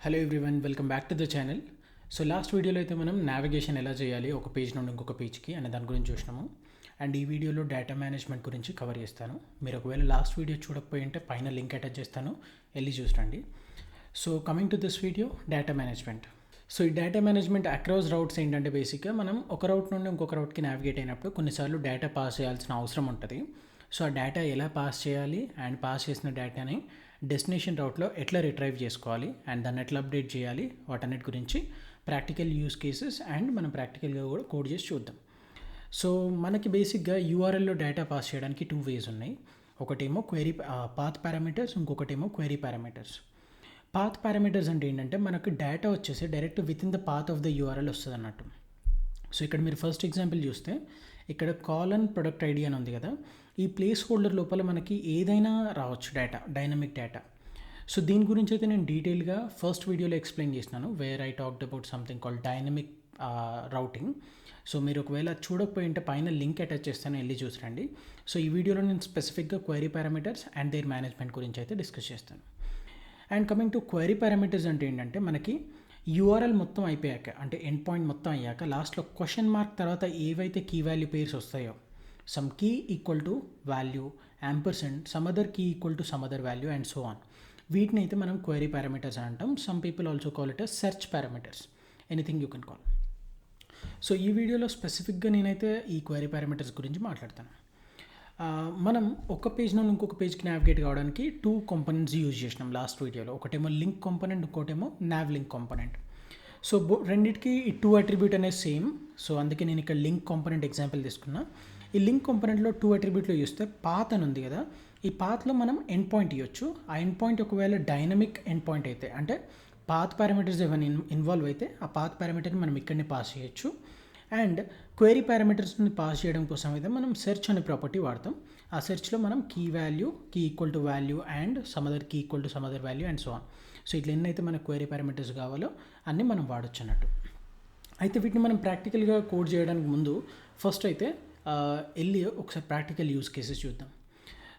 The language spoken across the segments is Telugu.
Hello everyone, welcome back to the channel. So last వీడియోలో అయితే మనం నావిగేషన్ ఎలా చేయాలి ఒక పేజ్ నుండి ఇంకొక పేజ్కి అనే దాని గురించి చూసినాము. అండ్ ఈ వీడియోలో డేటా మేనేజ్మెంట్ గురించి కవర్ చేస్తాను. మీరు ఒకవేళ లాస్ట్ వీడియో చూడకపోయి ఉంటే పైన లింక్ అటాచ్ చేస్తాను, వెళ్ళి చూడండి. So coming to this video, data management. So ఈ డేటా మేనేజ్మెంట్ అక్రాస్ రౌట్స్ ఏంటంటే బేసిక్గా మనం ఒక రౌట్ నుండి ఇంకొక రౌట్కి నావిగేట్ అయినప్పుడు కొన్నిసార్లు డేటా పాస్ చేయాల్సిన అవసరం ఉంటుంది. సో ఆ డేటా ఎలా పాస్ చేయాలి అండ్ పాస్ చేసిన డేటాని డెస్టినేషన్ రౌట్లో ఎట్లా రిట్రైవ్ చేసుకోవాలి అండ్ దాన్ని ఎట్లా అప్డేట్ చేయాలి, వాటన్నిటి గురించి ప్రాక్టికల్ యూస్ కేసెస్ అండ్ మనం ప్రాక్టికల్గా కూడా కోడ్ చేసి చూద్దాం. సో మనకి బేసిక్గా యూఆర్ఎల్లో డేటా పాస్ చేయడానికి 2 వేస్ ఉన్నాయి. ఒకటేమో క్వెరీ పాత్ పారామీటర్స్, ఇంకొకటేమో క్వెరీ పారామీటర్స్. పాత్ పారామీటర్స్ అంటే ఏంటంటే మనకు డేటా వచ్చేసి direct with in the path of the URL వస్తుంది అన్నట్టు. సో ఇక్కడ మీరు ఫస్ట్ ఎగ్జాంపుల్ చూస్తే ఇక్కడ కాలన్ ప్రొడక్ట్ ఐడి అని ఉంది కదా, ఈ ప్లేస్ హోల్డర్ లోపల మనకి ఏదైనా రావచ్చు డేటా, డైనమిక్ డేటా. సో దీని గురించి అయితే నేను డీటెయిల్గా ఫస్ట్ వీడియోలో ఎక్స్ప్లెయిన్ చేసినాను, where I talked about something called dynamic routing. So మీరు ఒకవేళ చూడకపోయి ఉంటే పైన లింక్ అటాచ్ చేస్తాను, వెళ్ళి చూసిరండి. సో ఈ వీడియోలో నేను స్పెసిఫిక్గా query parameters and their management గురించి అయితే డిస్కస్ చేస్తాను. And coming to query parameters అంటే ఏంటంటే మనకి యూఆర్ఎల్ మొత్తం అయిపోయాక, అంటే ఎండ్ పాయింట్ మొత్తం అయ్యాక లాస్ట్లో క్వశ్చన్ మార్క్ తర్వాత ఏవైతే కీ వాల్యూ పేర్స్ వస్తాయో, some key equal to value, ampersand, some other key equal to some other value and so on, వీటిని అయితే మనం క్వెరీ పారామీటర్స్ అని అంటాం. Some people also call it search parameters, anything you can call. So ఈ వీడియోలో స్పెసిఫిక్గా నేనైతే ఈ క్వెరీ పారామీటర్స్ గురించి మాట్లాడతాను. మనం ఒక పేజ్ నుండి ఇంకొక పేజ్కి నావిగేట్ కావడానికి 2 కాంపోనెంట్స్ యూజ్ చేసినాం లాస్ట్ వీడియోలో. ఒకటేమో లింక్ కాంపోనెంట్, ఇంకోటేమో నావ్ లింక్ కాంపోనెంట్. సో రెండింటికి ఈ 2 అట్రిబ్యూట్ అనేది సేమ్. సో అందుకే నేను ఇక్కడ లింక్ కాంపోనెంట్ ఎగ్జాంపుల్ తీసుకున్నా. ఈ లింక్ కాంపోనెంట్లో 2 అట్రిబ్యూట్లో చూస్తే పాత్ అని ఉంది కదా, ఈ పాత్లో మనం ఎండ్ పాయింట్ ఇవ్వచ్చు. ఆ ఎండ్ పాయింట్ ఒకవేళ డైనమిక్ ఎండ్ పాయింట్ అయితే, అంటే పాత్ పారామీటర్స్ ఏమైనా ఇన్వాల్వ్ అయితే ఆ పాత్ పారామీటర్ని మనం ఇక్కడనే పాస్ చేయొచ్చు. అండ్ క్వెరీ పారామీటర్స్ని పాస్ చేయడం కోసం అయితే మనం సెర్చ్ అనే ప్రాపర్టీ వాడతాం. ఆ సెర్చ్లో మనం key value, key equal to value and some other key equal to some other value and so on. So ఇట్లా ఎన్నైతే మనకు క్వెరీ పారామీటర్స్ కావాలో అన్నీ మనం వాడచ్చు అన్నట్టు. అయితే వీటిని మనం ప్రాక్టికల్గా కోడ్ చేయడానికి ముందు ఫస్ట్ అయితే వెళ్ళి ఒకసారి ప్రాక్టికల్ యూస్ కేసెస్ చూద్దాం.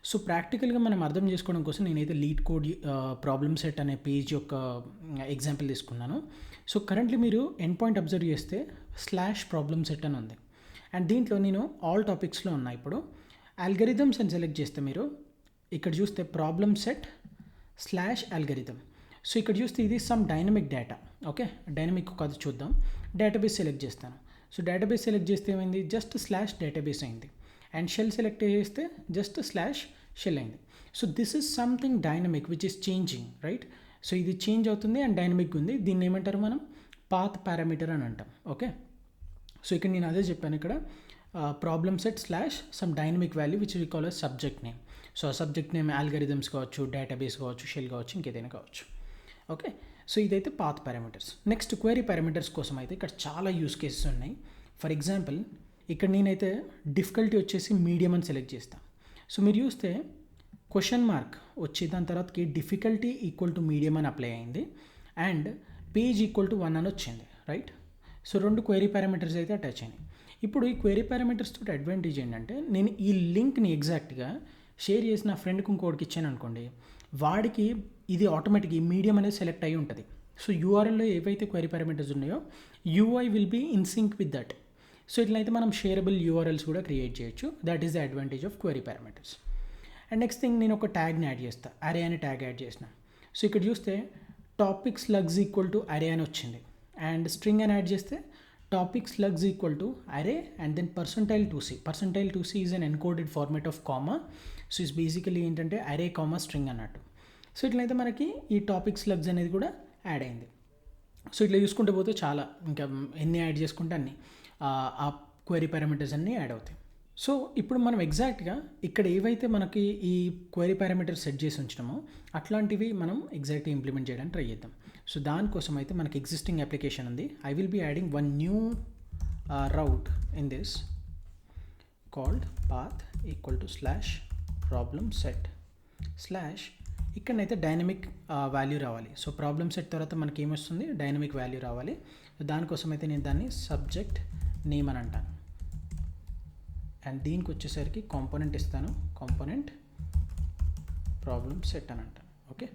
సో ప్రాక్టికల్గా మనం అర్థం చేసుకోవడం కోసం నేనైతే లీడ్ కోడ్ ప్రాబ్లమ్ సెట్ అనే పేజ్ యొక్క ఎగ్జాంపుల్ తీసుకున్నాను. సో కరెంట్లీ మీరు ఎండ్ పాయింట్ అబ్జర్వ్ చేస్తే /ప్రాబ్లమ్ సెట్ అని ఉంది. అండ్ దీంట్లో నేను ఆల్ టాపిక్స్లో ఉన్నా. ఇప్పుడు ఆల్గరిథమ్స్ అని సెలెక్ట్ చేస్తే మీరు ఇక్కడ చూస్తే ప్రాబ్లమ్ సెట్ /algorithm. సో ఇక్కడ చూస్తే ఇది some dynamic data. Okay, dynamic కాదు, చూద్దాం. డేటాబేస్ సెలెక్ట్ చేస్తాను. సో డేటాబేస్ సెలెక్ట్ చేస్తే ఏమైంది, జస్ట్ /database అయింది. అండ్ షెల్ సెలెక్ట్ చేస్తే జస్ట్ /shell అయింది. So this is something dynamic which is changing, right? So ఇది చేంజ్ అవుతుంది అండ్ డైనమిక్ ఉంది. దీన్ని ఏమంటారు మనం, పాత్ పారామీటర్ అని అంటాం. ఓకే, సో ఇక్కడ నేను అదే చెప్పాను, ఇక్కడ problem set /some dynamic value which we call as subject name. So ఆ సబ్జెక్ట్ నేమ్ ఆల్గరిథమ్స్ కావచ్చు, డేటాబేస్ కావచ్చు, షెల్ కావచ్చు, ఇంకేదైనా కావచ్చు. ఓకే, సో ఇదైతే path parameters. Next query parameters కోసం అయితే ఇక్కడ చాలా యూస్ కేసెస్ ఉన్నాయి. ఫర్ ఎగ్జాంపుల్ ఇక్కడ నేనైతే డిఫికల్టీ వచ్చేసి మీడియం అని సెలెక్ట్ చేస్తాను. సో మీరు చూస్తే క్వశ్చన్ మార్క్ వచ్చి దాని తర్వాతకి డిఫికల్టీ ఈక్వల్ టు మీడియం అని అప్లై అయింది అండ్ పేజ్ ఈక్వల్ టు 1 అని వచ్చింది, రైట్? సో 2 క్వెరీ పారామీటర్స్ అయితే అటాచ్ అయినాయి. ఇప్పుడు ఈ క్వెరీ పారామీటర్స్ తోటి అడ్వాంటేజ్ ఏంటంటే, నేను ఈ లింక్ని ఎగ్జాక్ట్గా షేర్ చేసి నా ఫ్రెండ్కి ఇంకోటికి ఇచ్చాను అనుకోండి, వాడికి ఇది ఆటోమేటిక్ ఈ మీడియం అనేది సెలెక్ట్ అయ్యి ఉంటుంది. సో యూఆర్ఎల్లో ఏవైతే క్వెరీ పారామీటర్స్ ఉన్నాయో UI will be in sync with that. So ఇట్లయితే మనం షేరబుల్ యూఆర్ఎల్స్ కూడా క్రియేట్ చేయొచ్చు. That is the advantage of query parameters. And next thing, నేను ఒక ట్యాగ్ని యాడ్ చేస్తాను, అరే అని ట్యాగ్ యాడ్ చేసిన. సో ఇక్కడ చూస్తే topic slugs equal to array అని వచ్చింది. అండ్ స్ట్రింగ్ అని యాడ్ చేస్తే topic slugs equal to array and then %2c. %2c is an encoded format of comma. So is basically ఏంటంటే అరే కామా స్ట్రింగ్ అన్నట్టు. సో ఇట్లయితే మనకి ఈ టాపిక్ స్లగ్స్ అనేది కూడా యాడ్ అయింది. సో ఇట్లా చూసుకుంటే పోతే చాలా, ఇంకా ఎన్ని యాడ్ చేసుకుంటే అన్ని ఆ క్వెరీ పారామీటర్స్ అన్నీ యాడ్ అవుతాయి. సో ఇప్పుడు మనం ఎగ్జాక్ట్గా ఇక్కడ ఏవైతే మనకి ఈ క్వెరీ పారామీటర్స్ సెట్ చేసి ఉంచినామో అట్లాంటివి మనం ఎగ్జాక్ట్గా ఇంప్లిమెంట్ చేయడానికి ట్రై చేద్దాం. సో దానికోసం అయితే మనకి ఎగ్జిస్టింగ్ అప్లికేషన్ ఉంది. I will be adding one new route in this called path equal to /problem set ఇక్కడనైతే డైనమిక్ వాల్యూ రావాలి. సో ప్రాబ్లమ్ సెట్ తర్వాత మనకి ఏమొస్తుంది, డైనమిక్ వాల్యూ రావాలి. సో దానికోసం అయితే నేను దాన్ని సబ్జెక్ట్ నేమ్ అని అంటాను. అండ్ దీనికి వచ్చేసరికి కాంపోనెంట్ ఇస్తాను, కాంపోనెంట్ ప్రాబ్లమ్ సెట్ అని అంటాను. Okay,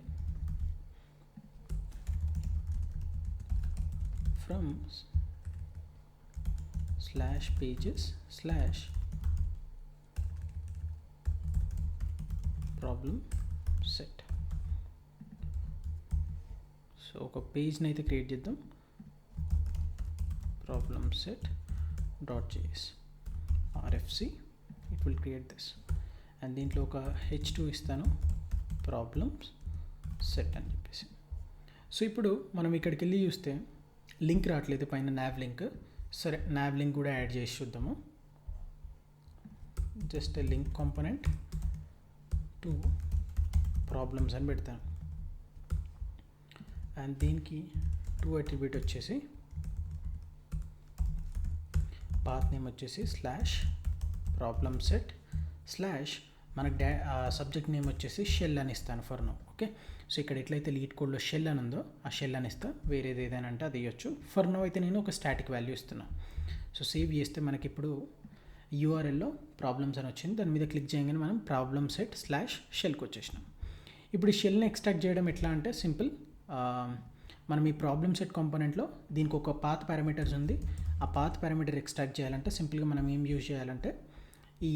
from slash pages slash problem set. So ఒక పేజ్ని అయితే క్రియేట్ చేద్దాం, problem set .js rfc, it will create this, and దీంట్లో ఒక h2 ఇస్తాను, problems set అని చెప్పేసి. సో ఇప్పుడు మనం ఇక్కడికి వెళ్ళి చూస్తే లింక్ రావట్లేదు పైన, nav లింక్. సరే, nav లింక్ కూడా యాడ్ చేసి చూద్దాము. Just link component to problems అని పెడతాను, అండ్ దీనికి టు అట్రిబ్యూట్ వచ్చేసి పాత్ నేమ్ వచ్చేసి స్లాష్ ప్రాబ్లమ్ సెట్ స్లాష్ మనకు సబ్జెక్ట్ నేమ్ వచ్చేసి షెల్ అని ఇస్తాను ఫర్ నౌ. ఓకే, సో ఇక్కడ ఎట్లయితే లీడ్ కోడ్లో షెల్ అని ఉందో ఆ షెల్ అని ఇస్తా, వేరేది ఏదైనా అంటే అది ఇవ్వచ్చు. ఫర్ నౌ అయితే నేను ఒక స్టాటిక్ వాల్యూ ఇస్తున్నాను. సో సేవ్ చేస్తే మనకి ఇప్పుడు యూఆర్ఎల్లో ప్రాబ్లమ్స్ అని వచ్చింది, దాని మీద క్లిక్ చేయగానే మనం ప్రాబ్లమ్ సెట్ స్లాష్ షెల్కి వచ్చేసినాం. ఇప్పుడు ఈ షెల్ని ఎక్స్ట్రాక్ట్ చేయడం ఎట్లా అంటే సింపుల్, మనం ఈ ప్రాబ్లమ్ సెట్ కాంపోనెంట్లో దీనికి ఒక పాత్ పారామీటర్స్ ఉంది, ఆ పాత్ పారామీటర్ ఎక్స్ట్రాక్ట్ చేయాలంటే సింపుల్గా మనం ఏం యూజ్ చేయాలంటే ఈ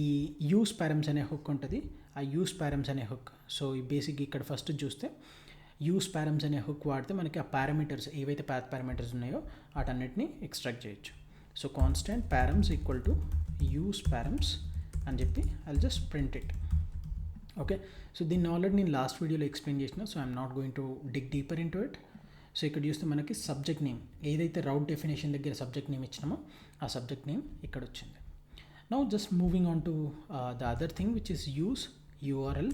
యూస్ పారమ్స్ అనే హుక్ ఉంటుంది, ఆ యూస్ పారమ్స్ అనే హుక్. సో ఈ బేసిక్ ఇక్కడ ఫస్ట్ చూస్తే యూస్ పారమ్స్ అనే హుక్ వాడితే మనకి ఆ పారామీటర్స్ ఏవైతే పాత్ పారామీటర్స్ ఉన్నాయో వాటన్నిటిని ఎక్స్ట్రాక్ట్ చేయొచ్చు. So constant params equal to use params అని చెప్పి I just print it. Okay, so దీన్ని ఆల్రెడీ నేను లాస్ట్ వీడియోలో ఎక్స్ప్లెయిన్ చేసిన, so I'm not going to dig deeper into it. So ఇక్కడ చూస్తే మనకి సబ్జెక్ట్ నేమ్ ఏదైతే రౌట్ డెఫినేషన్ దగ్గర సబ్జెక్ట్ నేమ్ ఇచ్చినామో ఆ సబ్జెక్ట్ నేమ్ ఇక్కడ వచ్చింది. Now just moving on to the other thing, which is use URL,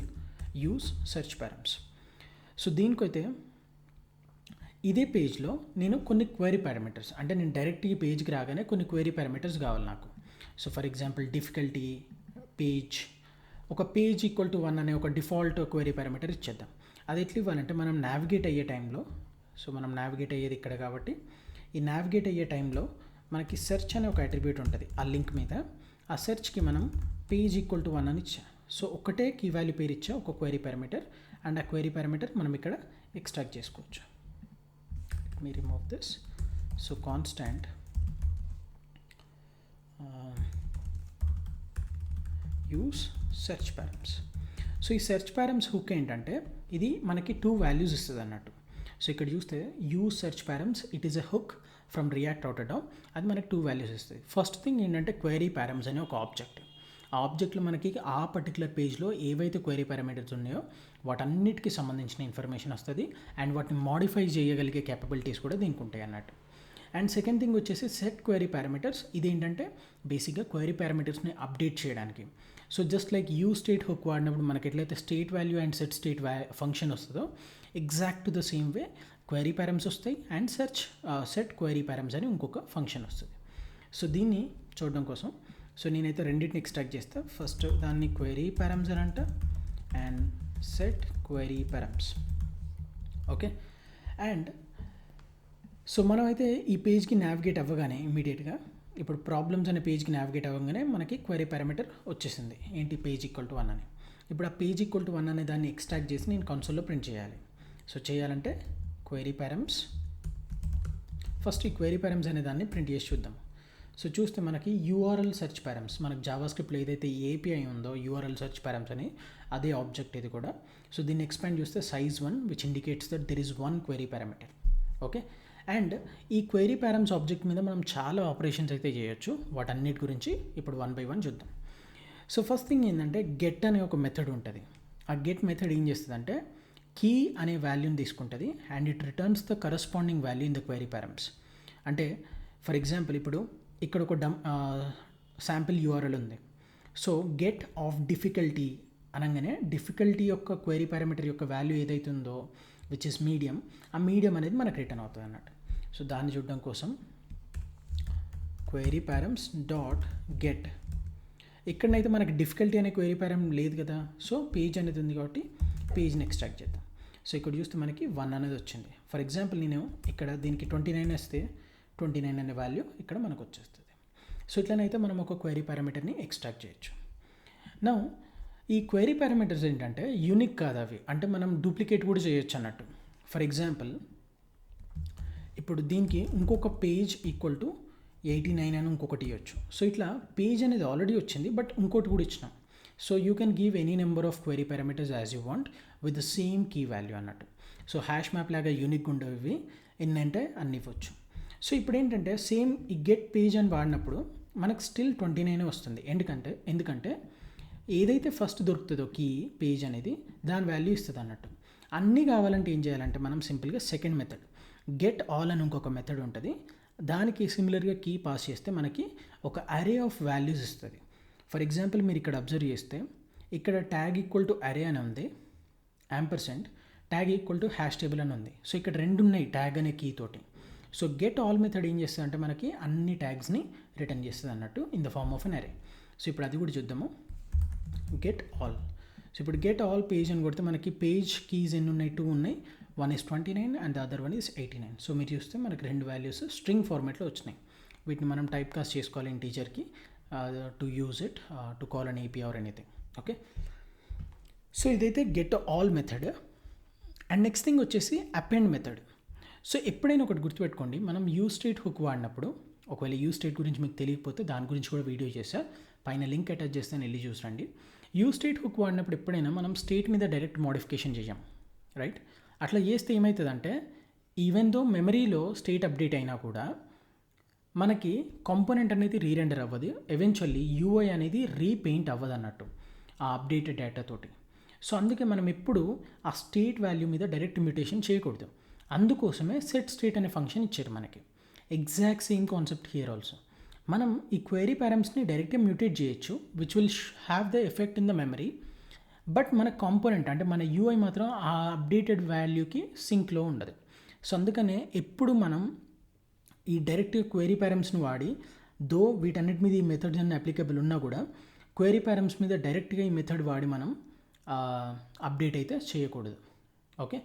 use search params. So దీనికైతే ఇదే పేజ్లో నేను కొన్ని క్వైరీ పారామీటర్స్, అంటే నేను డైరెక్ట్ ఈ పేజ్కి రాగానే కొన్ని క్వైరీ పారామీటర్స్ కావాలి నాకు. So for example difficulty, page, ఒక పేజ్ ఈక్వల్ టు 1 అనే ఒక డిఫాల్ట్ క్వైరీ పారామీటర్ ఇచ్చేద్దాం. అది ఎట్లా ఇవ్వాలంటే మనం నావిగేట్ అయ్యే టైంలో, సో మనం నావిగేట్ అయ్యేది ఇక్కడ కాబట్టి ఈ నావిగేట్ అయ్యే టైంలో మనకి సెర్చ్ అనే ఒక అట్రిబ్యూట్ ఉంటుంది ఆ లింక్ మీద. ఆ సెర్చ్కి మనం పేజ్ ఈక్వల్ టు 1 అని ఇచ్చా. సో ఒకటే కీ వాల్యూ పేరు ఇచ్చా, ఒక క్వైరీ పారామీటర్, అండ్ ఆ క్వైరీ పారామీటర్ మనం ఇక్కడ ఎక్స్ట్రాక్ట్ చేసుకోవచ్చు. Me remove this. So constant use search params. So ఈ సెర్చ్ పారమ్స్ హుక్ ఏంటంటే ఇది మనకి 2 వాల్యూస్ ఇస్తుంది అన్నట్టు. సో ఇక్కడ చూస్తే use search params, it is a hook from React అవుట్ డౌన్, అది మనకి 2 వాల్యూస్ ఇస్తుంది. ఫస్ట్ థింగ్ ఏంటంటే క్వైరీ పారమ్స్ అనే ఒక ఆబ్జెక్ట్. ఆ ఆబ్జెక్ట్లో మనకి ఆ పర్టికులర్ పేజ్లో ఏవైతే క్వైరీ పారామీటర్స్ ఉన్నాయో వాటన్నిటికీ సంబంధించిన ఇన్ఫర్మేషన్ వస్తుంది, అండ్ వాటిని మాడిఫై చేయగలిగే క్యాపబిలిటీస్ కూడా దీనికి ఉంటాయి అన్నట్టు. అండ్ సెకండ్ థింగ్ వచ్చేసి సెట్ క్వైరీ పారామీటర్స్. ఇదేంటంటే బేసిక్గా క్వైరీ పారామీటర్స్ని అప్డేట్ చేయడానికి. So just like use state hook వాడినప్పుడు మనకి ఎట్లయితే state value and set state function వస్తుందో exact the same way query params వస్తాయి, అండ్ సెట్ క్వైరీ పారమ్స్ అని ఇంకొక ఫంక్షన్ వస్తుంది. సో దీన్ని చూడడం కోసం సో నేనైతే రెండింటిని ఎక్స్ట్రాక్ట్ చేస్తా. ఫస్ట్ దాన్ని క్వైరీ పారమ్స్ అని అంట, and set query params. Okay, and so మనమైతే ఈ పేజ్కి నావిగేట్ అవ్వగానే ఇమీడియట్గా ఇప్పుడు ప్రాబ్లమ్స్ అనే పేజ్కి నావిగేట్ అవ్వగానే మనకి క్వైరీ పారామీటర్ వచ్చేసింది, ఏంటి పేజ్ ఈక్వల్ టు 1 అని. ఇప్పుడు ఆ పేజ్ ఈక్వల్ టు 1 అనే దాన్ని ఎక్స్ట్రాక్ట్ చేసి నేను కన్సోల్లో ప్రింట్ చేయాలి. సో చేయాలంటే క్వైరీ పారమ్స్, ఫస్ట్ ఈ క్వైరీ పారమ్స్ అనే దాన్ని ప్రింట్ చేసి చూద్దాం. సో చూస్తే మనకి యూఆర్ఎల్ సెర్చ్ పారమ్స్, మనకు జావాస్క్రిప్ట్లో ఏదైతే ఏపీఐ ఉందో యూఆర్ఎల్ సెర్చ్ పారమ్స్ అని అదే ఆబ్జెక్ట్ ఇది కూడా. సో దీన్ని ఎక్స్పాండ్ చేస్తే size 1 which indicates that there is 1 query parameter. Okay, and ఈ క్వైరీ పారమ్స్ ఆబ్జెక్ట్ మీద మనం చాలా ఆపరేషన్స్ అయితే చేయొచ్చు, వాటన్నిటి గురించి ఇప్పుడు 1 by 1 చూద్దాం. సో ఫస్ట్ థింగ్ ఏంటంటే గెట్ అనే ఒక మెథడ్ ఉంటుంది. ఆ గెట్ మెథడ్ ఏం చేస్తుందంటే కీ అనే వాల్యూని తీసుకుంటుంది, and it returns the corresponding value in the query params. అంటే ఫర్ ఎగ్జాంపుల్ ఇప్పుడు ఇక్కడ ఒక శాంపిల్ యూఆర్ఎల్ ఉంది. సో గెట్ ఆఫ్ డిఫికల్టీ అనగానే డిఫికల్టీ యొక్క క్వైరీ పారామీటర్ యొక్క వాల్యూ ఏదైతే ఉందో విచ్ ఇస్ మీడియం, ఆ మీడియం అనేది మనకు రిటర్న్ అవుతుంది అన్నట్టు. సో దాన్ని చూడడం కోసం క్వైరీ పారమ్స్ డాట్ గెట్, ఇక్కడనైతే మనకి డిఫికల్టీ అనే క్వైరీ పారం లేదు కదా, సో పేజ్ అనేది ఉంది కాబట్టి పేజ్ని ఎక్స్ట్రాక్ట్ చేద్దాం. సో ఇక్కడ చూస్తే మనకి 1 అనేది వచ్చింది. ఫర్ ఎగ్జాంపుల్ నేను ఇక్కడ దీనికి 29 వేస్తే 29 అనే వాల్యూ ఇక్కడ మనకు వచ్చేస్తుంది. సో ఇట్లనైతే మనం ఒక క్వైరీ పారామీటర్ని ఎక్స్ట్రాక్ట్ చేయొచ్చు. నా ఈ క్వైరీ పారామీటర్స్ ఏంటంటే యూనిక్ కాదు అవి, అంటే మనం డూప్లికేట్ కూడా చేయొచ్చు అన్నట్టు. ఫర్ ఎగ్జాంపుల్ ఇప్పుడు దీనికి ఇంకొక పేజ్ ఈక్వల్ టు 89 అని ఇంకొకటి ఇవ్వచ్చు. సో ఇట్లా పేజ్ అనేది ఆల్రెడీ వచ్చింది, బట్ ఇంకోటి కూడా ఇచ్చినాం. So you can give any number of query parameters as you want with the same key value అన్నట్టు. సో హ్యాష్ మ్యాప్ లాగా యూనిక్ ఉండేవి ఎన్ని అంటే అన్ని ఇవ్వచ్చు. సో ఇప్పుడు ఏంటంటే సేమ్ ఈ గెట్ పేజ్ అని వాడినప్పుడు మనకు స్టిల్ 29 వస్తుంది. ఎందుకంటే ఏదైతే ఫస్ట్ దొరుకుతుందో కీ పేజ్ అనేది దాని వాల్యూ ఇస్తుంది అన్నట్టు. అన్నీ కావాలంటే ఏం చేయాలంటే మనం సింపుల్గా సెకండ్ మెథడ్ గెట్ ఆల్ అని ఇంకొక మెథడ్ ఉంటుంది. దానికి సిమిలర్గా కీ పాస్ చేస్తే మనకి ఒక అరే ఆఫ్ వాల్యూస్ ఇస్తుంది. ఫర్ ఎగ్జాంపుల్ మీరు ఇక్కడ అబ్జర్వ్ చేస్తే ఇక్కడ ట్యాగ్ ఈక్వల్ టు అరే అని ఉంది, ampersand tag equal to hash table అని ఉంది. సో ఇక్కడ రెండు ఉన్నాయి ట్యాగ్ అనే కీ తోటి. సో గెట్ ఆల్ మెథడ్ ఏం చేస్తుంది అంటే మనకి అన్ని ట్యాగ్స్ని రిటర్న్ చేస్తుంది అన్నట్టు in the form of an array. So ఇప్పుడు అది కూడా చూద్దాము. Get all. సో ఇప్పుడు గెట్ ఆల్ పేజ్ అని కొడితే మనకి పేజ్ కీస్ ఎన్ని ఉన్నాయి, 2 ఉన్నాయి. One is 29 and the other one is 89. So మీరు చూస్తే మనకి రెండు వాల్యూస్ స్ట్రింగ్ ఫార్మాట్లో వచ్చినాయి. వీటిని మనం టైప్ కాస్ట్ చేసుకోవాలి ఇంటీజర్కి to use it to call an API or anything. Okay, so ఇదైతే get all method. And next thing వచ్చేసి అపెండ్ మెథడ్. సో ఎప్పుడైనా ఒకటి గుర్తుపెట్టుకోండి, మనం యూజ్ స్టేట్ హుక్ వాడినప్పుడు, ఒకవేళ యూజ్ స్టేట్ గురించి మీకు తెలియకపోతే దాని గురించి కూడా వీడియో చేశా, పైన లింక్ అటాచ్ చేస్తాను, వెళ్ళి చూసండి. యూజ్ స్టేట్ హుక్ వాడినప్పుడు ఎప్పుడైనా మనం స్టేట్ మీద డైరెక్ట్ మోడిఫికేషన్ చేయం, రైట్? అట్లా చేస్తే ఏమవుతుందంటే ఈవెన్ దో మెమరీలో స్టేట్ అప్డేట్ అయినా కూడా మనకి కాంపోనెంట్ అనేది రీరెండర్ అవ్వదు, ఎవెన్చువల్లీ యూఐ అనేది రీపెయింట్ అవ్వదు అన్నట్టు ఆ అప్డేటెడ్ డేటాతోటి. సో అందుకే మనం ఎప్పుడు ఆ స్టేట్ వాల్యూ మీద డైరెక్ట్ మ్యూటేషన్ చేయకూడదు. అందుకోసమే సెట్ స్టేట్ అనే ఫంక్షన్ ఇచ్చారు మనకి. Exact same concept here also. మనం ఈ క్వెరీ పారామ్స్ని డైరెక్ట్గా మ్యూటేట్ చేయొచ్చు, which will have the effect in the memory. But మన కాంపోనెంట్ అంటే మన యూఐ మాత్రం ఆ అప్డేటెడ్ వాల్యూకి సింక్లో ఉండదు. సో అందుకనే ఎప్పుడు మనం ఈ డైరెక్ట్ క్వెరీ పారామ్స్ని వాడి, దో వీటన్నిటి మీద ఈ మెథడ్స్ అన్ని అప్లికబుల్ ఉన్నా కూడా క్వెరీ పారామ్స్ మీద డైరెక్ట్గా ఈ మెథడ్ వాడి మనం అప్డేట్ అయితే చేయకూడదు. Okay,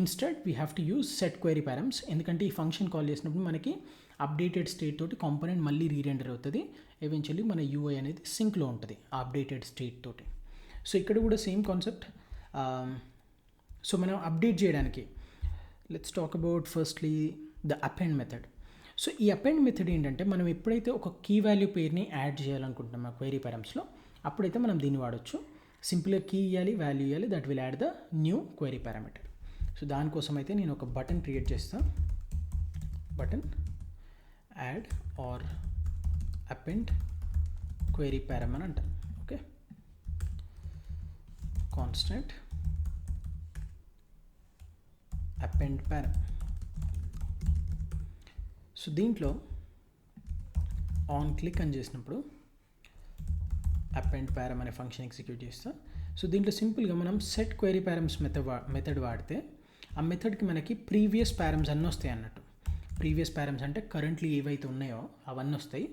instead we have to use set query params. ఎందుకంటే ఈ ఫంక్షన్ కాల్ చేసినప్పుడు మనకి అప్డేటెడ్ స్టేట్ తోటి కాంపోనెంట్ మళ్ళీ రీరెండర్ అవుతుంది. ఎవెన్చువల్లీ మన యూఐ అనేది సింక్లో ఉంటుంది ఆ అప్డేటెడ్ స్టేట్ తోటి. సో ఇక్కడ కూడా సేమ్ కాన్సెప్ట్. సో మనం అప్డేట్ చేయడానికి let's talk about firstly the append method. So ఈ అపెండ్ మెథడ్ ఏంటంటే మనం ఎప్పుడైతే ఒక కీ వాల్యూ పేరుని యాడ్ చేయాలనుకుంటున్నాం ఆ క్వెరీ పారామ్స్లో, అప్పుడైతే మనం దీన్ని వాడచ్చు. సింపుల్గా కీ ఇవ్వాలి, వాల్యూ ఇవ్వాలి, that will add the new query parameter. So దానికోసం అయితే నేను ఒక బటన్ క్రియేట్ చేస్తాను. Button add or append query param అని అంటాను. Okay, constant append param. So దీంట్లో ఆన్ క్లిక్ అని చేసినప్పుడు అపెండ్ పారామ్ అనే ఫంక్షన్ ఎగ్జిక్యూట్ చేస్తాం. సో దీంట్లో సింపుల్గా మనం సెట్ క్వెరీ పారామ్స్ మెథడ్ వాడితే ఆ మెథడ్కి మనకి ప్రీవియస్ పారామ్స్ అన్నీ వస్తాయి అన్నట్టు. ప్రీవియస్ పారామ్స్ అంటే కరెంట్లీ ఏవైతే ఉన్నాయో అవన్నీ వస్తాయి.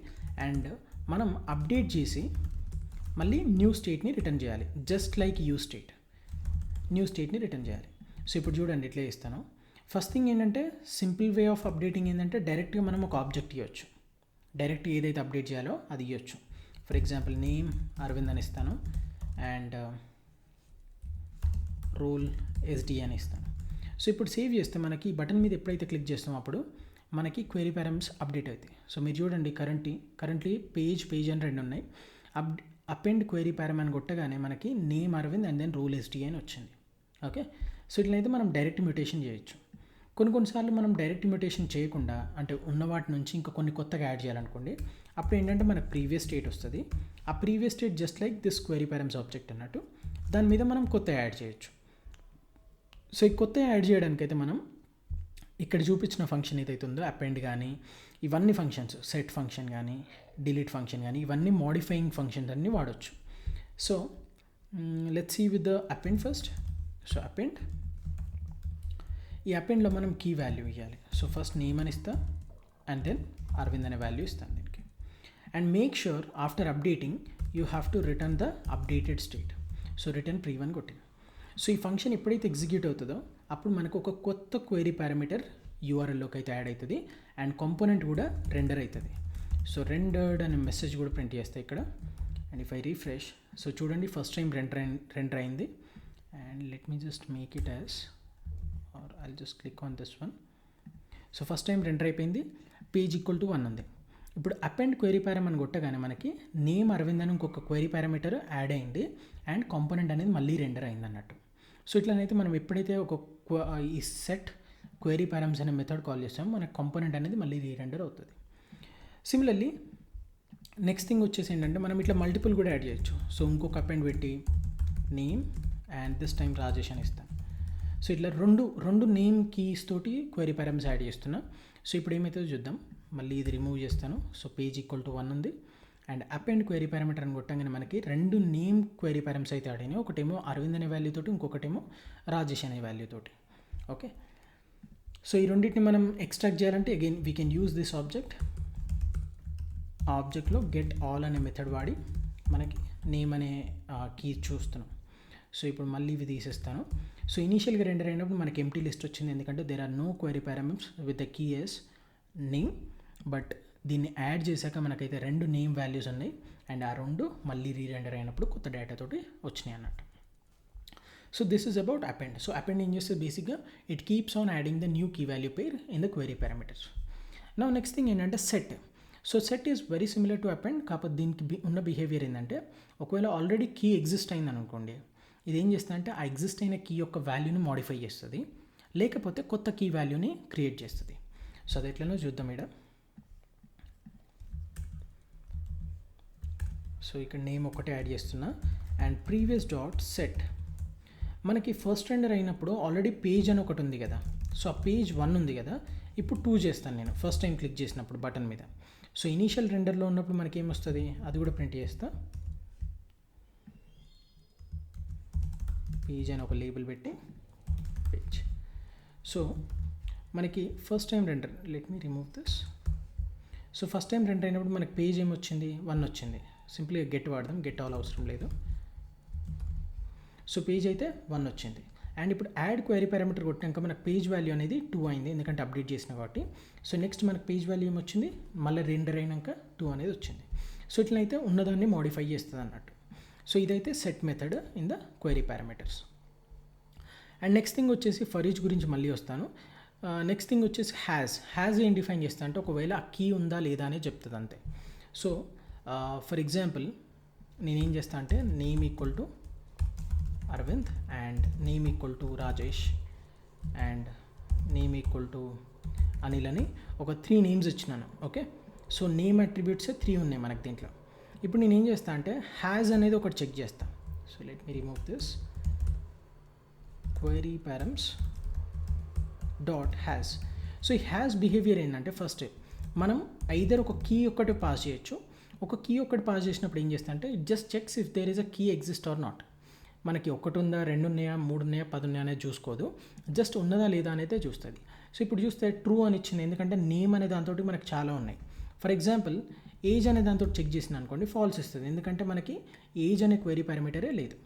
అండ్ మనం అప్డేట్ చేసి మళ్ళీ న్యూ స్టేట్ని రిటర్న్ చేయాలి, just like use state. New స్టేట్ని రిటర్న్ చేయాలి. సో ఇప్పుడు చూడండి ఎట్లా ఇస్తాను. ఫస్ట్ థింగ్ ఏంటంటే సింపుల్ వే ఆఫ్ అప్డేటింగ్ ఏంటంటే డైరెక్ట్గా మనం ఒక ఆబ్జెక్ట్ ఇవ్వచ్చు. డైరెక్ట్ ఏదైతే అప్డేట్ చేయాలో అది ఇవ్వచ్చు. ఫర్ ఎగ్జాంపుల్ నేమ్ అరవింద్ అని ఇస్తాను అండ్ రోల్ ఎస్డి అని ఇస్తాను. సో ఇప్పుడు సేవ్ చేస్తే మనకి బటన్ మీద ఎప్పుడైతే క్లిక్ చేస్తామో అప్పుడు మనకి క్వెరీ పారామ్స్ అప్డేట్ అవుతాయి. సో మీరు చూడండి కరెంట్లీ పేజ్ అని రెండు ఉన్నాయి. అపెండ్ క్వెరీ పారామ్ అని కొట్టగానే మనకి name Arvind and then roll SD అని వచ్చింది. ఓకే, సో ఇట్లయితే మనం డైరెక్ట్ మ్యూటేషన్ చేయొచ్చు. కొన్నిసార్లు మనం డైరెక్ట్ మ్యూటేషన్ చేయకుండా అంటే ఉన్న వాటి నుంచి ఇంకా కొన్ని కొత్తగా యాడ్ చేయాలనుకోండి, అప్పుడు ఏంటంటే మనకు ప్రీవియస్ స్టేట్ వస్తుంది. ఆ previous state just like this query params object అన్నట్టు దాని మీద మనం కొత్త యాడ్ చేయొచ్చు. సో ఈ కొత్త యాడ్ చేయడానికైతే మనం ఇక్కడ చూపించిన ఫంక్షన్ ఏదైతే ఉందో అపెండ్ కానీ ఇవన్నీ ఫంక్షన్స్, సెట్ ఫంక్షన్ కానీ డిలీట్ ఫంక్షన్ కానీ ఇవన్నీ మోడిఫైయింగ్ ఫంక్షన్స్ అన్నీ వాడచ్చు. So let's see with the append first. So append, ఈ అపెండ్లో మనం కీ వాల్యూ ఇవ్వాలి. సో ఫస్ట్ నేమ్ అని ఇస్తా అండ్ దెన్ అరవింద్ అనే వాల్యూ ఇస్తాను దీనికి. And make sure after updating you have to return the updated state. So return ప్రీవన్ కొట్టింది. సో ఈ ఫంక్షన్ ఎప్పుడైతే ఎగ్జిక్యూట్ అవుతుందో అప్పుడు మనకు ఒక కొత్త క్వెరీ పారామీటర్ యూఆర్ఎల్లోకి అయితే యాడ్ అవుతుంది అండ్ కాంపోనెంట్ కూడా రెండర్ అవుతుంది. సో రెండర్డ్ అనే మెసేజ్ కూడా ప్రింట్ చేస్తాయి ఇక్కడ. And if I refresh, so చూడండి ఫస్ట్ టైం రెండర్ అయింది. And let me just make it as, or I'll just click on this one. So first time render అయిపోయింది, పేజ్ ఈక్వల్ టు 1 ఉంది. ఇప్పుడు అపెండ్ క్వెరీ పారామ్ అని కొట్టగానే మనకి నేమ్ అరవింద్ అని ఇంకొక క్వెరీ పారామీటర్ యాడ్ అయింది అండ్ కాంపోనెంట్ అనేది మళ్ళీ రెండర్ అయింది అన్నట్టు. సో ఇట్లనైతే మనం ఎప్పుడైతే ఈ సెట్ క్వెరీ పారామ్స్ అనే మెథడ్ కాల్ చేస్తామో మనకి కాంపోనెంట్ అనేది మళ్ళీ రీరెండర్ అవుతుంది. సిమిలర్లీ నెక్స్ట్ థింగ్ వచ్చేసి ఏంటంటే మనం ఇట్లా మల్టిపుల్ కూడా యాడ్ చేయొచ్చు. సో ఇంకొక అపెండ్ పెట్టి name and this time Rajesh అని ఇస్తాను. సో ఇట్లా రెండు నేమ్ కీస్ తోటి క్వెరీ పారామ్స్ యాడ్ చేస్తున్నా. సో ఇప్పుడు ఏమవుతుందో చూద్దాం. మళ్ళీ ఇది రిమూవ్ చేస్తాను. సో పేజ్ ఈక్వల్ టు 1 ఉంది అండ్ అపెండ్ క్వెరీ పారామీటర్ అని కొట్టంగానే మనకి 2 నేమ్ క్వెరీ పారామ్స్ అయితే యాడ్ అయినాయి. ఒకటేమో అరవింద్ అనే వాల్యూ తోటి, ఇంకొకటేమో రాజేష్ అనే వాల్యూ తోటి. ఓకే, సో ఈ రెండింటిని మనం ఎక్స్ట్రాక్ట్ చేయాలంటే again we can use this object. ఆ ఆబ్జెక్ట్లో గెట్ ఆల్ అనే మెథడ్ వాడి మనకి నేమ్ అనే కీ చూస్తున్నాం. సో ఇప్పుడు మళ్ళీ ఇవి తీసేస్తాను. సో ఇనీషియల్గా రెండర్ అయినప్పుడు మనకి ఎంప్టీ లిస్ట్ వచ్చింది, ఎందుకంటే there are no query parameters with the key as name. But దీన్ని యాడ్ చేశాక మనకైతే 2 నేమ్ వాల్యూస్ ఉన్నాయి అండ్ ఆ 2 మళ్ళీ రీరెండర్ అయినప్పుడు కొత్త డేటాతోటి వచ్చినాయి అన్నట్టు. So this is about append. So append ఏం చేస్తే బేసిక్గా it keeps on adding the new key value pair in the query parameters. నా నెక్స్ట్ థింగ్ ఏంటంటే set. So set is very similar to append, కాకపోతే దీనికి ఉన్న బిహేవియర్ ఏంటంటే ఒకవేళ ఆల్రెడీ కీ ఎగ్జిస్ట్ అయిందని అనుకోండి, ఇది ఏం చేస్తుంది అంటే ఆ ఎగ్జిస్ట్ అయిన కీ యొక్క వాల్యూని మోడిఫై చేస్తుంది, లేకపోతే కొత్త కీ వాల్యూని క్రియేట్ చేస్తుంది. సో అది ఎట్లనో చూద్దాం ఇక్కడ. సో ఇక్కడ నేమ్ ఒకటే యాడ్ చేస్తున్నా అండ్ ప్రీవియస్ డాట్ సెట్. మనకి ఫస్ట్ రెండర్ అయినప్పుడు ఆల్రెడీ పేజ్ అని ఒకటి ఉంది కదా, సో ఆ పేజ్ 1 ఉంది కదా, ఇప్పుడు 2 చేస్తాను నేను ఫస్ట్ టైం క్లిక్ చేసినప్పుడు బటన్ మీద. సో ఇనీషియల్ రెండర్లో ఉన్నప్పుడు మనకి ఏమొస్తుంది అది కూడా ప్రింట్ చేస్తా. పేజ్ అని ఒక లేబుల్ పెట్టి పేజ్. సో మనకి first time render, let me remove this. So first time render అయినప్పుడు మనకి పేజ్ ఏమొచ్చింది 1 వచ్చింది. సింప్లీగా గెట్ వాడదాం, గెట్ ఆల్ అవసరం లేదు. సో పేజ్ అయితే 1 వచ్చింది అండ్ ఇప్పుడు యాడ్ క్వెరీ పారామీటర్ కొట్టినాక మనకు పేజ్ వాల్యూ అనేది 2 అయింది, ఎందుకంటే అప్డేట్ చేసిన కాబట్టి. సో నెక్స్ట్ మనకు పేజ్ వాల్యూ ఏమొచ్చింది, మళ్ళీ రెండర్ అయినాక 2 అనేది వచ్చింది. సో ఇట్లయితే ఉన్నదాన్ని మోడిఫై చేస్తుంది అన్నట్టు. సో ఇదైతే set method in the query parameters. And next thing వచ్చేసి ఫర్ ఈచ్ గురించి మళ్ళీ వస్తాను. నెక్స్ట్ థింగ్ వచ్చేసి హ్యాజ్ ఏం డిఫైన్ చేస్తా అంటే ఒకవేళ ఆ కీ ఉందా లేదా అనేది చెప్తుంది అంతే. సో ఫర్ ఎగ్జాంపుల్ నేనేం చేస్తా అంటే name equal to Arvind and name equal to Rajesh and name equal to Anil అని ఒక 3 నేమ్స్ ఇచ్చినాను. ఓకే, సో నేమ్ అట్రిబ్యూట్సే 3 ఉన్నాయి మనకి దీంట్లో. ఇప్పుడు నేను ఏం చేస్తా అంటే హ్యాజ్ అనేది ఒకటి చెక్ చేస్తా. So let me remove this query params dot has. So ఈ హ్యాజ్ బిహేవియర్ ఏంటంటే ఫస్ట్ మనం ఐదర్ ఒక కీ ఒక్కటి పాస్ చేయొచ్చు. ఒక కీ ఒక్కటి పాస్ చేసినప్పుడు ఏం చేస్తా అంటే it just checks if there is a key exist or not. మనకి 1 ఉందా, 2 ఉన్నాయా, 3 ఉన్నాయా, 10 ఉన్నాయా అనేది చూసుకోదు, జస్ట్ ఉన్నదా లేదా అనేది చూస్తుంది. సో ఇప్పుడు చూస్తే ట్రూ అని ఇచ్చింది, ఎందుకంటే నేమ్ అనే దాంతో మనకి చాలా ఉన్నాయి. ఫర్ ఎగ్జాంపుల్ ఏజ్ అనే దాంతో చెక్ చేసిన అనుకోండి ఫాల్స్ ఇస్తుంది, ఎందుకంటే మనకి ఏజ్ అనే క్వెరీ పారామీటరే లేదు.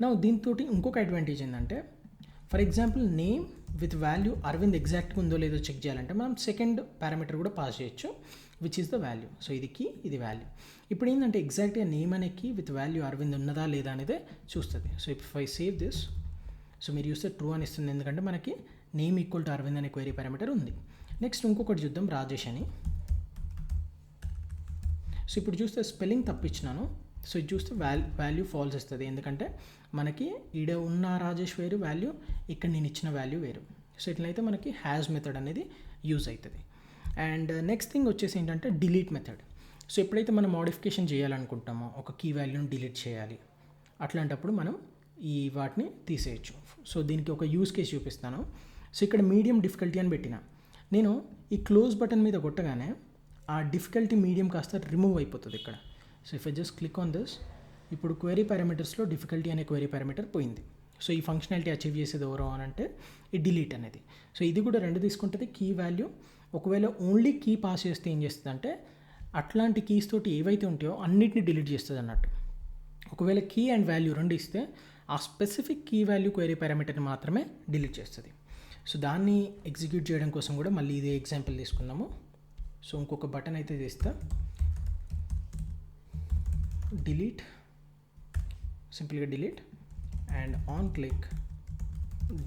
నా దీంతో ఇంకొక అడ్వాంటేజ్ ఏంటంటే for example name with value Arvind ఎగ్జాక్ట్గా ఉందో లేదో చెక్ చేయాలంటే మనం సెకండ్ పారామీటర్ కూడా పాస్ చేయొచ్చు, which is the value. So ఇది కీ, ఇది వాల్యూ. ఇప్పుడు ఏంటంటే ఎగ్జాక్ట్గా నేమ్ అనే కీ విత్ వాల్యూ అరవింద్ ఉన్నదా లేదా అనేదే చూస్తుంది. So if I save this, so మీరు చూస్తే ట్రూ అని ఇస్తుంది, ఎందుకంటే మనకి నేమ్ ఈక్వల్ టు అరవింద్ అనే క్వెరీ పారామీటర్ ఉంది. నెక్స్ట్ ఇంకొకటి చూద్దాం, రాజేష్ అని. సో ఇప్పుడు చూస్తే స్పెల్లింగ్ తప్పించినాను. సో ఇది చూస్తే వాల్యూ ఫాల్స్ ఇస్తుంది, ఎందుకంటే మనకి ఈడ ఉన్న రాజేష్ వేరు వాల్యూ, ఇక్కడ నేను ఇచ్చిన వాల్యూ వేరు. సో ఇట్లయితే మనకి హ్యాజ్ మెథడ్ అనేది యూజ్ అవుతుంది. అండ్ నెక్స్ట్ థింగ్ వచ్చేసి ఏంటంటే డిలీట్ మెథడ్. సో ఎప్పుడైతే మనం మోడిఫికేషన్ చేయాలనుకుంటామో ఒక కీ వాల్యూని డిలీట్ చేయాలి, అట్లాంటప్పుడు మనం ఈ వాటిని తీసేయచ్చు. సో దీనికి ఒక యూజ్ కేస్ చూపిస్తాను. సో ఇక్కడ మీడియం డిఫికల్టీ అని పెట్టిన, నేను ఈ క్లోజ్ బటన్ మీద కొట్టగానే ఆ డిఫికల్టీ మీడియం కాస్త రిమూవ్ అయిపోతుంది ఇక్కడ. So if I just click on this, ఇప్పుడు క్వెరీ పారామీటర్స్లో డిఫికల్టీ అనే క్వెరీ పారామీటర్ పోయింది. సో ఈ ఫంక్షనాలిటీ అచీవ్ చేసేది ఎవరో అని అంటే ఈ డిలీట్ అనేది. సో ఇది కూడా 2 తీసుకుంటుంది, కీ వాల్యూ. ఒకవేళ ఓన్లీ కీ పాస్ చేస్తే ఏం చేస్తుంది అంటే అట్లాంటి కీస్ తోటి ఏవైతే ఉంటాయో అన్నిటిని డిలీట్ చేస్తుంది అన్నట్టు. ఒకవేళ కీ అండ్ వాల్యూ 2 ఇస్తే ఆ స్పెసిఫిక్ కీ వాల్యూ క్వెరీ పారామీటర్ని మాత్రమే డిలీట్ చేస్తుంది. సో దాన్ని ఎగ్జిక్యూట్ చేయడం కోసం కూడా మళ్ళీ ఇదే ఎగ్జాంపుల్ తీసుకున్నాము. సో ఇంకొక బటన్ అయితే చేస్తా, డిలీట్, సింపుల్గా delete and on click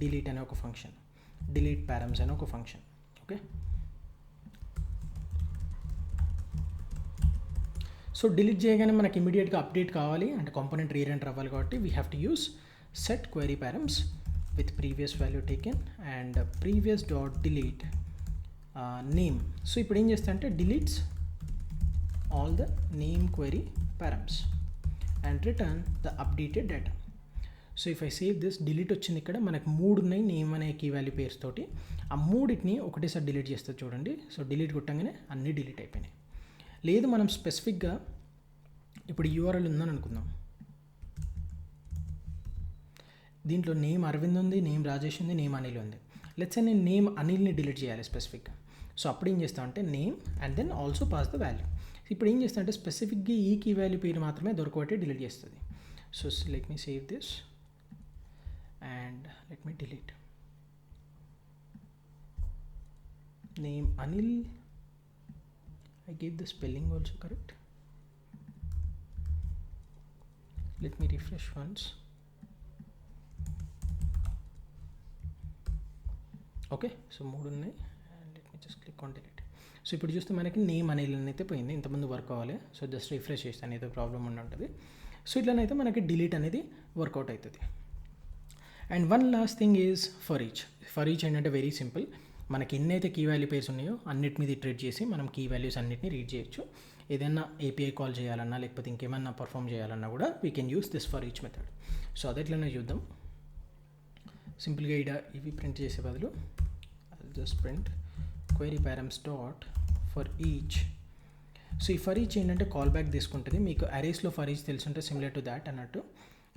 delete అనే ఒక ఫంక్షన్, డిలీట్ పారమ్స్ అనే ఒక ఫంక్షన్. ఓకే. సో డిలీట్ చేయగానే మనకి ఇమీడియట్గా అప్డేట్ కావాలి అంటే కాంపోనెంట్ రీరెండర్ అవ్వాలి కాబట్టి we have to use set query params with previous value taken and previous dot delete name. So ఇప్పుడు ఏం చేస్తా అంటే deletes all the name query params and return the updated data. So if I save this delete వచ్చింది ఇక్కడ మనకు 3 ఉన్నాయి నేమ్ అనే కీ వాల్యూ పేర్స్ తోటి. ఆ మూడింటిని ఒకటేసారి డిలీట్ చేస్తుంది చూడండి. సో డిలీట్ కొట్టంగానే అన్నీ డిలీట్ అయిపోయినాయి. లేదు మనం స్పెసిఫిక్గా ఇప్పుడు యూఆర్ఎల్ ఉందని అనుకుందాం, దీంట్లో నేమ్ అరవింద్ ఉంది, నేమ్ రాజేష్ ఉంది, నేమ్ అనిల్ ఉంది. లెట్స్ నేను నేమ్ అనిల్ని డిలీట్ చేయాలి స్పెసిఫిక్గా. సో అప్పుడు ఏం చేస్తాం అంటే name and then also pass the value. ఇప్పుడు ఏం చేస్తా అంటే స్పెసిఫిక్గా ఈ కీ వాల్యూ పేరు మాత్రమే దొరకబట్టి డిలీట్ చేస్తుంది. So let me save this and let me delete name Anil. I gave the spelling also correct. Let me refresh once. Okay. So 3 ఉన్నాయి and let me just click on delete. So ఇప్పుడు చూస్తే మనకి నేమ్ అనిల్ అయితే పోయింది, ఇంతకుముందు వర్క్ అవ్వాలి. సో జస్ట్ రిఫ్రెష్ చేస్తాను, ఏదో ప్రాబ్లం ఉంటుంది. సో ఇట్లనైతే మనకి డిలీట్ అనేది వర్కౌట్ అవుతుంది. And one last thing is for each. For each ఏంటంటే వెరీ సింపుల్. మనకి ఎన్నైతే కీ వాల్యూ పేర్స్ ఉన్నాయో అన్నిటి మీద ఇటరేట్ చేసి మనం కీ వాల్యూస్ అన్నిటిని రీడ్ చేయొచ్చు. ఏదైనా ఏపీఐ కాల్ చేయాలన్నా లేకపోతే ఇంకేమన్నా పర్ఫామ్ చేయాలన్నా కూడా we can use this for each method. So అది ఎట్లనే చూద్దాం. సింపుల్గా ఇవి ప్రింట్ చేసే బదులు just print query params dot for each. So ఈ ఫర్ ఈచ్ ఏంటంటే కాల్ బ్యాక్ తీసుకుంటుంది. మీకు అరేస్లో ఫర్ ఈచ్ తెలుసుంటే సిమిలర్ టు దాట్ అన్నట్టు.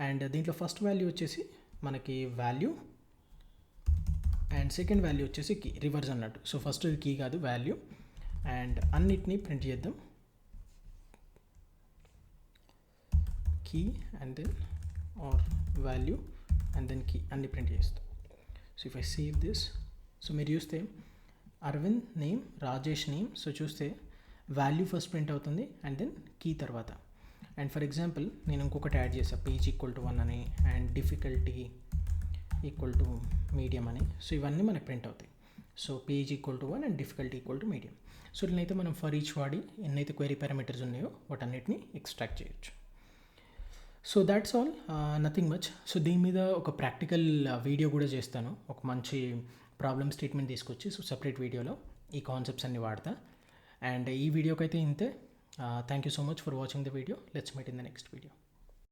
అండ్ దీంట్లో ఫస్ట్ వాల్యూ వచ్చేసి మనకి వాల్యూ అండ్ సెకండ్ వాల్యూ వచ్చేసి కీ, రివర్స్ అన్నట్టు. సో ఫస్ట్ కీ కాదు వాల్యూ. అండ్ అన్నిటినీ ప్రింట్ చేద్దాం, key and then are value and then key అన్ని ప్రింట్ చేస్తాం. So if I save this, so మీరు చూస్తే Arvind name, Rajesh name. So చూస్తే వాల్యూ ఫస్ట్ ప్రింట్ అవుతుంది అండ్ దెన్ కీ తర్వాత. అండ్ ఫర్ ఎగ్జాంపుల్ నేను ఇంకొకటి యాడ్ చేసాను, పేజ్ ఈక్వల్ టు 1 అని and difficulty equal to medium అని. సో ఇవన్నీ మనకు ప్రింట్ అవుతాయి. So page equal to 1 and difficulty equal to medium. So ఇట్లయితే మనం ఫర్ ఈచ్ వాడి ఎన్నైతే క్వెరీ పారామీటర్స్ ఉన్నాయో వాటన్నిటిని ఎక్స్ట్రాక్ట్ చేయొచ్చు. So that's all, nothing much. So దీని మీద ఒక ప్రాక్టికల్ వీడియో కూడా చేస్తాను, ఒక మంచి ప్రాబ్లమ్ స్టేట్మెంట్ తీసుకొచ్చి. సో సపరేట్ వీడియోలో ఈ కాన్సెప్ట్స్ అన్ని వాడతా. అండ్ ఈ వీడియోకి అయితే ఇంతే. Thank you so much for watching the video. Let's meet in the next video.